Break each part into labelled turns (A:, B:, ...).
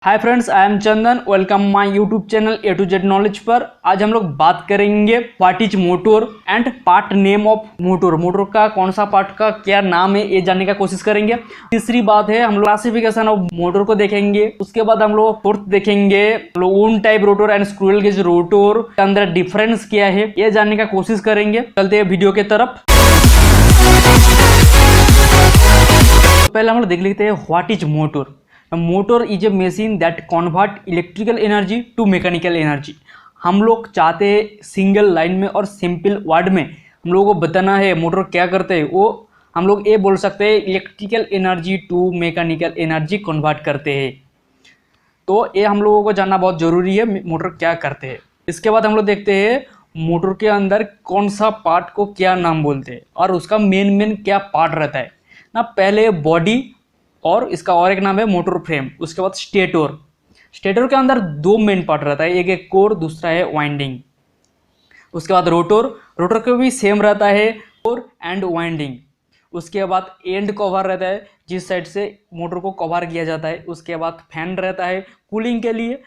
A: Hi friends, I am Chandan. Welcome my YouTube channel A to Z knowledge पर। आज हम लोग बात करेंगे what is motor and part name of motor. Motor का कौन सा पार्ट का क्या नाम है ये जानने का कोशिश करेंगे। तीसरी बात है हम लोग क्लासिफिकेशन ऑफ मोटर को देखेंगे। उसके बाद हम लोग फोर्थ देखेंगे wound type rotor and squirrel gauge rotor के अंदर डिफरेंस क्या है ये जानने का कोशिश करेंगे। चलते हैं वीडियो के तरफ। पहले हम लोग देख लेते हैं what is motor. Motor is a machine that convert electrical energy to mechanical energy. हम लोग चाहते हैं सिंगल लाइन में और सिंपल वर्ड में हम लोगों को बताना है मोटर क्या करते हैं। वो हम लोग ये बोल सकते हैं electrical energy to mechanical energy convert करते हैं। तो ये हम लोगों को जानना बहुत ज़रूरी है मोटर क्या करते हैं। इसके बाद हम लोग देखते हैं मोटर के अंदर कौन सा पार्ट को क्या नाम बोलते हैं और उसका मेन क्या पार्ट रहता है ना। पहले बॉडी और इसका और एक नाम है मोटर फ्रेम। उसके बाद स्टेटर। स्टेटर के अंदर दो मेन पार्ट रहता है, एक है कोर, दूसरा है वाइंडिंग। उसके बाद रोटर। रोटर का भी सेम रहता है, कोर एंड वाइंडिंग। उसके बाद एंड कवर रहता है जिस साइड से मोटर को कवर किया जाता है। उसके बाद फैन रहता है कूलिंग के लिए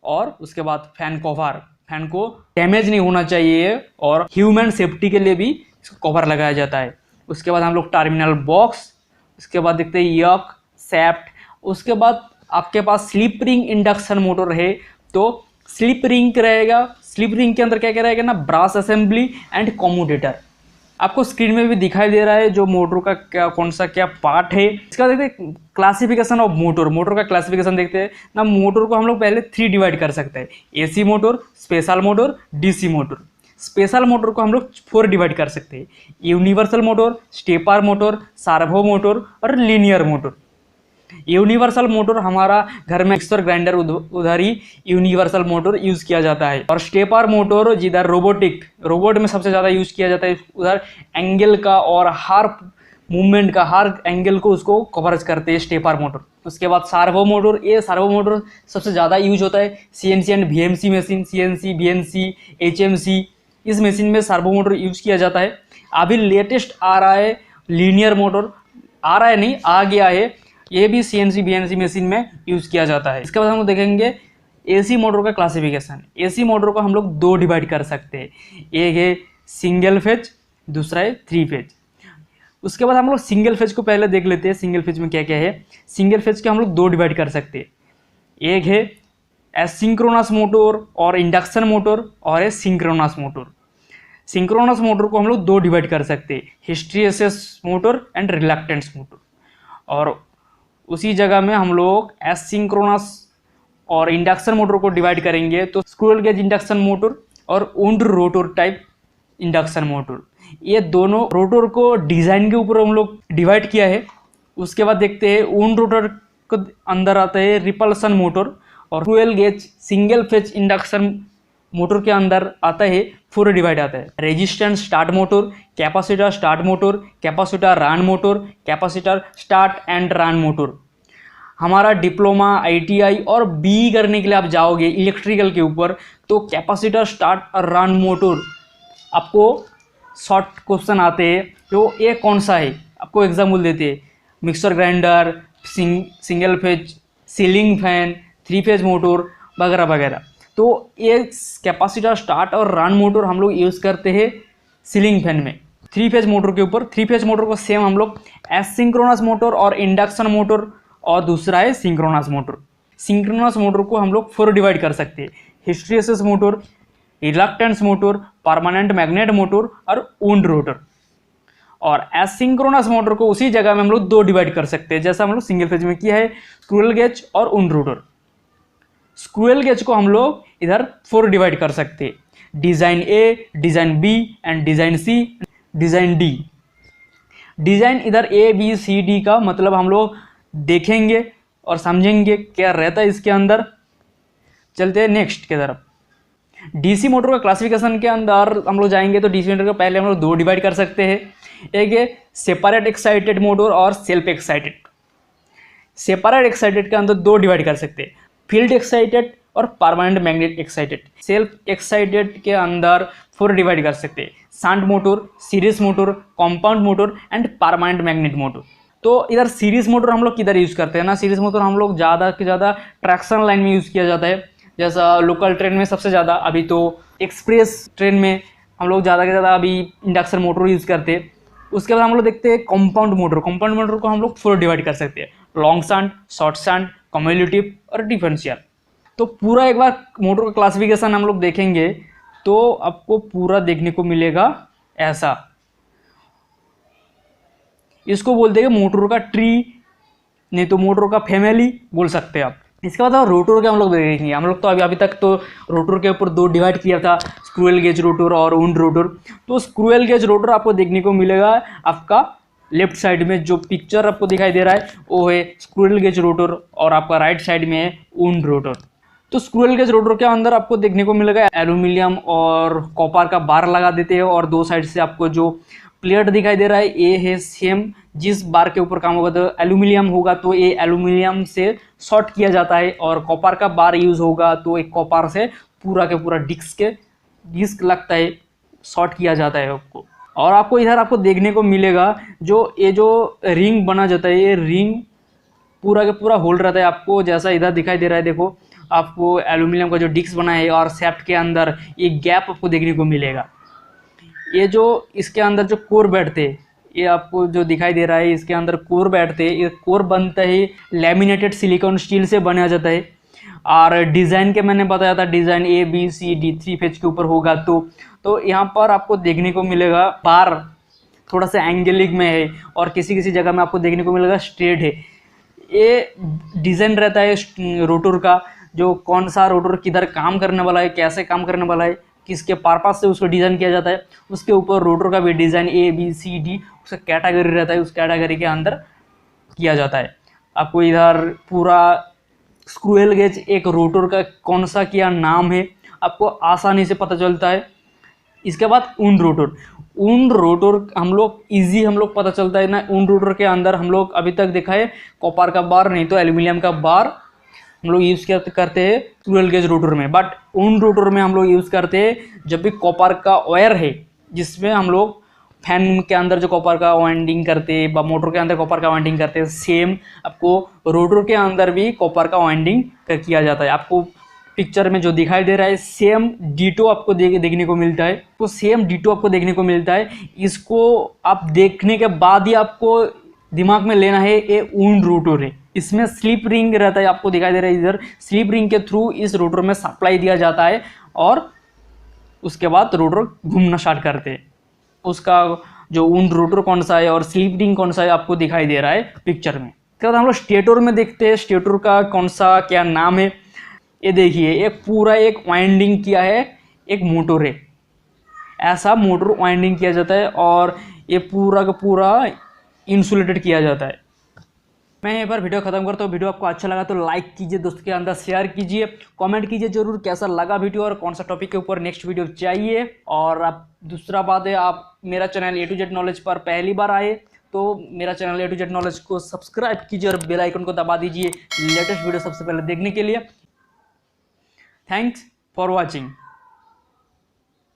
A: और उसके बाद फैन कवर। फैन को डैमेज नहीं होना चाहिए और ह्यूमन सेफ्टी के लिए भी इसको कवर लगाया जाता है। उसके बाद हम लोग टर्मिनल बॉक्स। उसके बाद देखते हैं यक, सैफ्ट। उसके बाद आपके पास स्लिप रिंग इंडक्शन मोटर है तो स्लिप रिंग रहेगा। स्लिप रिंग के अंदर क्या क्या रहेगा ना, ब्रास असेंबली एंड कम्यूटेटर। आपको स्क्रीन में भी दिखाई दे रहा है जो मोटर का क्या कौन सा क्या पार्ट है। इसका देखते हैं क्लासिफिकेशन ऑफ मोटर। मोटर का क्लासिफिकेशन देखते हैं ना। मोटर को हम लोग पहले 3 डिवाइड कर सकते हैं, AC motor, special motor, DC motor. Special motor को हम लोग 4 डिवाइड कर सकते हैं, universal motor, stepper motor, servo motor और लीनियर मोटर। यूनिवर्सल मोटर हमारा घर में मिक्सर ग्राइंडर उधर ही यूनिवर्सल मोटर यूज़ किया जाता है। और स्टेपर मोटर जिधर रोबोट में सबसे ज़्यादा यूज़ किया जाता है, उधर एंगल का और हर मूवमेंट का हर एंगल को उसको कवरेज करते हैं स्टेपर मोटर। उसके बाद सर्वो मोटर। ये सर्वो मोटर सबसे ज़्यादा यूज होता है CNC and VMC machine, CNC, BNC, HMC. इस मशीन में सर्वो मोटर यूज किया जाता है। अभी लेटेस्ट आ रहा है लीनियर मोटर, आ रहा है नहीं, आ गया है। ये भी सीएनसी बीएनसी मशीन में यूज किया जाता है। इसके बाद हम लोग देखेंगे एसी मोटर का क्लासिफिकेशन। एसी मोटर को हम लोग 2 डिवाइड कर सकते हैं, एक है सिंगल फेज, दूसरा है 3 फेज। उसके बाद हम लोग सिंगल फेज को पहले देख लेते हैं। सिंगल फेज में क्या क्या है। सिंगल फेज के हम लोग 2 डिवाइड कर सकते हैं, एक है एसिंक्रोनस मोटर और इंडक्शन मोटर और है सिंक्रोनस मोटर। सिंक्रोनस मोटर को हम लोग 2 डिवाइड कर सकते हैं, हिस्ट्रीसिस मोटर एंड रिलक्टेंस मोटर। और उसी जगह में हम लोग एसिंक्रोनस और इंडक्शन मोटर को डिवाइड करेंगे तो स्क्विरल गेज इंडक्शन मोटर और wound rotor type induction motor. ये दोनों रोटर को डिज़ाइन के ऊपर हम लोग डिवाइड किया है। उसके बाद देखते हैं वुंड रोटर के अंदर आता है रिपल्सन मोटर और squirrel gauge single phase induction motor के अंदर आता है 4 डिवाइड आता है, resistance start motor, capacitor start motor, capacitor run motor, capacitor start and run motor. हमारा डिप्लोमा, आईटीआई और बी करने के लिए आप जाओगे इलेक्ट्रिकल के ऊपर तो कैपेसिटर स्टार्ट और रन मोटर आपको शॉर्ट क्वेश्चन आते हैं। तो ये कौन सा है आपको एग्जाम्पल देते हैं, mixer grinder, single phase ceiling fan, 3 phase motor वगैरह वगैरह। तो ये कैपेसिटर स्टार्ट और रन मोटर हम लोग यूज़ करते हैं सीलिंग फैन में 3 फेज मोटर के ऊपर। 3 फेज मोटर को सेम हम लोग एसिंक्रोनस मोटर और इंडक्शन मोटर और दूसरा है सिंक्रोनस मोटर। सिंक्रोनस मोटर को हम लोग 4 डिवाइड कर सकते हैं, हिस्ट्रीसिस motor, reluctance motor, permanent magnet motor और वुंड रोटर। और एसिंक्रोनस मोटर को उसी जगह में हम लोग 2 डिवाइड कर सकते हैं जैसा हम लोग सिंगल फेज में किया है, स्क्विरल गेज और वुंड रोटर। स्क्विरल गेज को हम लोग इधर 4 डिवाइड कर सकते हैं, design A, design B and design C, design D. Design इधर ए बी सी डी का मतलब हम लोग देखेंगे और समझेंगे क्या रहता है इसके अंदर। चलते हैं नेक्स्ट की तरफ। डीसी मोटर का क्लासिफिकेशन के अंदर हम लोग जाएंगे तो डीसी मोटर को पहले हम लोग 2 डिवाइड कर सकते हैं, एक है सेपरेट एक्साइटेड मोटर और सेल्फ एक्साइटेड। सेपरेट एक्साइटेड के अंदर 2 डिवाइड कर सकते हैं, फील्ड एक्साइटेड और permanent magnet excited. Self excited के अंदर 4 डिवाइड कर सकते हैं, shunt motor, series motor, compound motor and permanent magnet motor. तो इधर सीरीज मोटर हम लोग किधर यूज़ करते हैं ना, सीरीज मोटर हम लोग ज़्यादा से ज़्यादा ट्रैक्शन लाइन में यूज़ किया जाता है। जैसा लोकल ट्रेन में सबसे ज़्यादा, अभी तो एक्सप्रेस ट्रेन में हम लोग ज़्यादा से ज़्यादा अभी इंडक्शन मोटर यूज़ करते हैं। उसके बाद हम लोग देखते हैं कंपाउंड मोटर। कंपाउंड मोटर को हम लोग 4 डिवाइड कर सकते हैं, long shunt, short shunt, cumulative और डिफरेंशियल। तो पूरा एक बार मोटर का क्लासिफिकेशन हम लोग देखेंगे तो आपको पूरा देखने को मिलेगा ऐसा। इसको बोलते हैं मोटर का ट्री, नहीं तो मोटर का फैमिली बोल सकते हैं आप। इसके बाद रोटर के हम लोग देखेंगे। हम लोग तो अभी तक तो रोटर के ऊपर 2 डिवाइड किया था, स्क्रूएल गेज रोटर और वुंड रोटर। तो स्क्रूएल गेज रोटर आपको देखने को मिलेगा आपका लेफ्ट साइड में, जो पिक्चर आपको दिखाई दे रहा है वो है स्क्रूएल गेज रोटर, और आपका राइट साइड में है वुंड रोटर। तो स्क्रूएल गेज रोटर के अंदर आपको देखने को मिलेगा एल्यूमिनियम और कॉपर का बार लगा देते हैं, और 2 साइड से आपको जो प्लेट दिखाई दे रहा है ये है सेम, जिस बार के ऊपर काम होगा तो एल्यूमिनियम होगा तो ये एल्यूमिनियम से शॉर्ट किया जाता है, और कॉपर का बार यूज़ होगा तो एक कॉपर से पूरा के पूरा डिस्क लगता है, शॉर्ट किया जाता है आपको। और आपको इधर आपको देखने को मिलेगा जो ये जो रिंग बना जाता है, ये रिंग पूरा के पूरा होल्ड रहता है आपको, जैसा इधर दिखाई दे रहा है। देखो आपको एल्यूमिनियम का जो डिस्क बना है और शेफ्ट के अंदर ये गैप आपको देखने को मिलेगा। ये जो इसके अंदर जो कोर बैठते हैं, ये आपको जो दिखाई दे रहा है इसके अंदर कोर बैठते हैं। ये कोर बनता है लैमिनेटेड सिलिकॉन स्टील से बनाया जाता है। और डिज़ाइन के मैंने बताया था, डिज़ाइन ABCD 3 फेज के ऊपर होगा। तो यहाँ पर आपको देखने को मिलेगा बार थोड़ा सा एंगलिक में है, और किसी किसी जगह में आपको देखने को मिलेगा स्ट्रेट है। ये डिज़ाइन रहता है रोटर का, जो कौन सा रोटर किधर काम करने वाला है, कैसे काम करने वाला है, किसके पर्पज से उसको डिज़ाइन किया जाता है। उसके ऊपर रोटर का भी डिज़ाइन ABCD उसका कैटेगरी रहता है, उस कैटेगरी के अंदर किया जाता है। आपको इधर पूरा स्क्रूएल गेज एक रोटर का कौन सा क्या नाम है आपको आसानी से पता चलता है। इसके बाद वुंड रोटर हम लोग पता चलता है ना। वुंड रोटर के अंदर हम लोग अभी तक देखा है कॉपर का बार, नहीं तो एल्यूमिनियम का बार हम लोग यूज़ करते हैं स्क्रूएल गेज रोटर में। बट वुंड रोटर में हम लोग यूज़ करते हैं जब भी कॉपर का वायर है, जिसमें हम लोग फैन के अंदर जो कॉपर का वाइंडिंग करते हैं, मोटर के अंदर कॉपर का वाइंडिंग करते हैं, सेम आपको रोटर के अंदर भी कॉपर का वाइंडिंग किया जाता है। आपको पिक्चर में जो दिखाई दे रहा है सेम डिटो आपको देखने को मिलता है। तो सेम डिटो आपको देखने को मिलता है। इसको आप देखने के बाद ही आपको दिमाग में लेना है ये वुंड रोटर है। इसमें स्लिप रिंग रहता है, आपको दिखाई दे रहा है इधर। स्लिप रिंग के थ्रू इस रोटर में सप्लाई दिया जाता है, और उसके बाद रोटर घूमना स्टार्ट करते हैं। उसका जो वुंड रोटर कौन सा है और स्लिप रिंग कौन सा है आपको दिखाई दे रहा है पिक्चर में। उसके बाद हम लोग स्टेटर में देखते हैं, स्टेटर का कौन सा क्या नाम है। ये देखिए, एक पूरा एक वाइंडिंग किया है, एक मोटर है, ऐसा मोटर वाइंडिंग किया जाता है, और ये पूरा का पूरा इंसुलेटेड किया जाता है। मैं यहाँ पर वीडियो खत्म करता हूँ। वीडियो आपको अच्छा लगा तो लाइक कीजिए, दोस्तों के अंदर शेयर कीजिए, कमेंट कीजिए जरूर कैसा लगा वीडियो और कौन सा टॉपिक के ऊपर नेक्स्ट वीडियो चाहिए। और आप दूसरा बात है, आप मेरा channel A to Z knowledge पर पहली बार आए तो मेरा channel A to Z knowledge को सब्सक्राइब कीजिए और बेल आइकन को दबा दीजिए लेटेस्ट वीडियो सबसे पहले देखने के लिए। Thanks for watching.